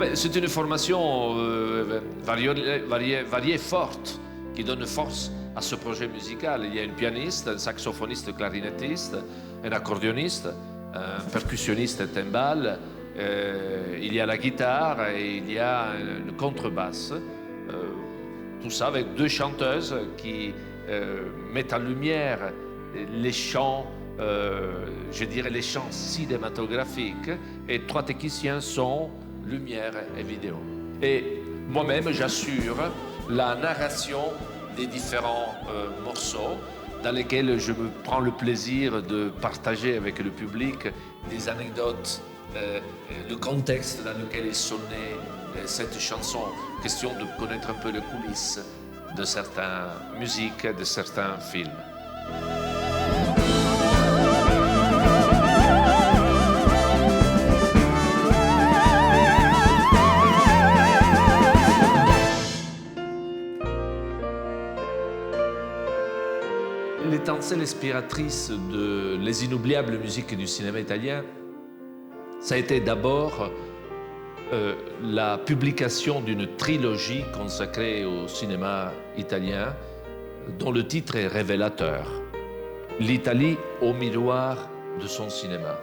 Ben, c'est une formation variée, forte, qui donne force à ce projet musical. Il y a une pianiste, un saxophoniste clarinettiste, un accordéoniste, un percussionniste timbale, il y a la guitare et il y a une contrebasse. Tout ça avec 2 chanteuses qui mettent en lumière les chants, je dirais les chants cinématographiques, et 3 techniciens son, lumière et vidéo. Et moi-même, j'assure la narration des différents morceaux dans lesquels je me prends le plaisir de partager avec le public des anecdotes, le contexte dans lequel est sonnée cette chanson, question de connaître un peu les coulisses de certaines musiques, de certains films. L'étincelle inspiratrice de Les inoubliables musiques du cinéma italien, ça a été d'abord la publication d'une trilogie consacrée au cinéma italien, dont le titre est révélateur. L'Italie au miroir de son cinéma.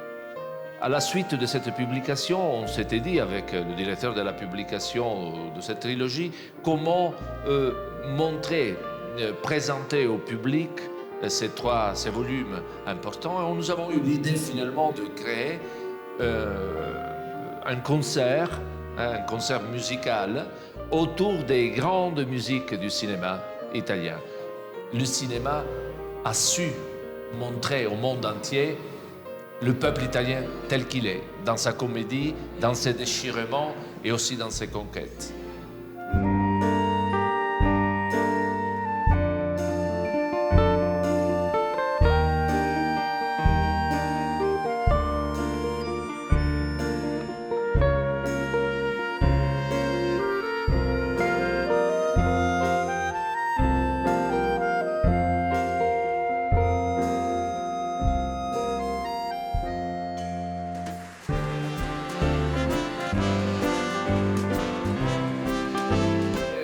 À la suite de cette publication, on s'était dit avec le directeur de la publication de cette trilogie comment montrer, présenter au public ces volumes importants. Et nous avons eu l'idée finalement de créer un concert musical autour des grandes musiques du cinéma italien. Le cinéma a su montrer au monde entier le peuple italien tel qu'il est, dans sa comédie, dans ses déchirements et aussi dans ses conquêtes.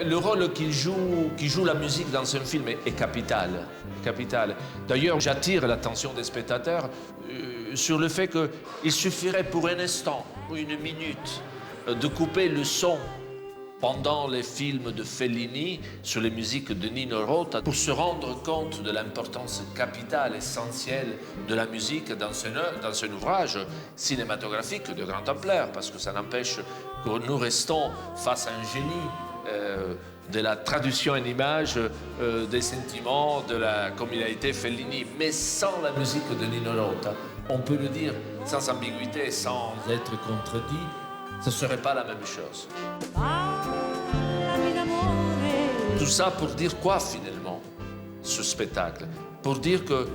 Le rôle qu'il joue la musique dans un film est capital. D'ailleurs, j'attire l'attention des spectateurs sur le fait qu'il suffirait pour un instant, ou une minute, de couper le son pendant les films de Fellini sur les musiques de Nino Rota pour se rendre compte de l'importance capitale, essentielle de la musique dans un ouvrage cinématographique de grande ampleur, parce que ça n'empêche que nous restons face à un génie de la traduction en images, des sentiments, comme il a été Fellini, mais sans la musique de Nino Rota. On peut le dire sans ambiguïté, sans être contredit, ce ne serait pas la même chose. Tout ça pour dire quoi finalement, ce spectacle? Pour dire que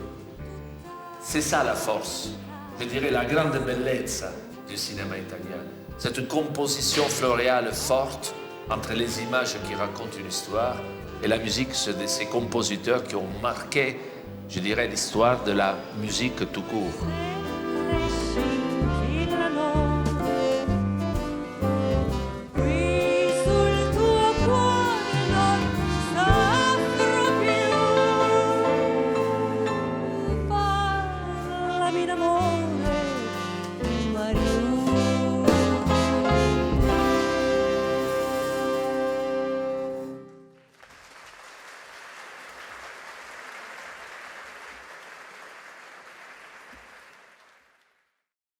c'est ça la force, je dirais la grande bellezza du cinéma italien. Cette composition floréale forte entre les images qui racontent une histoire et la musique de ces compositeurs qui ont marqué, je dirais, l'histoire de la musique tout court.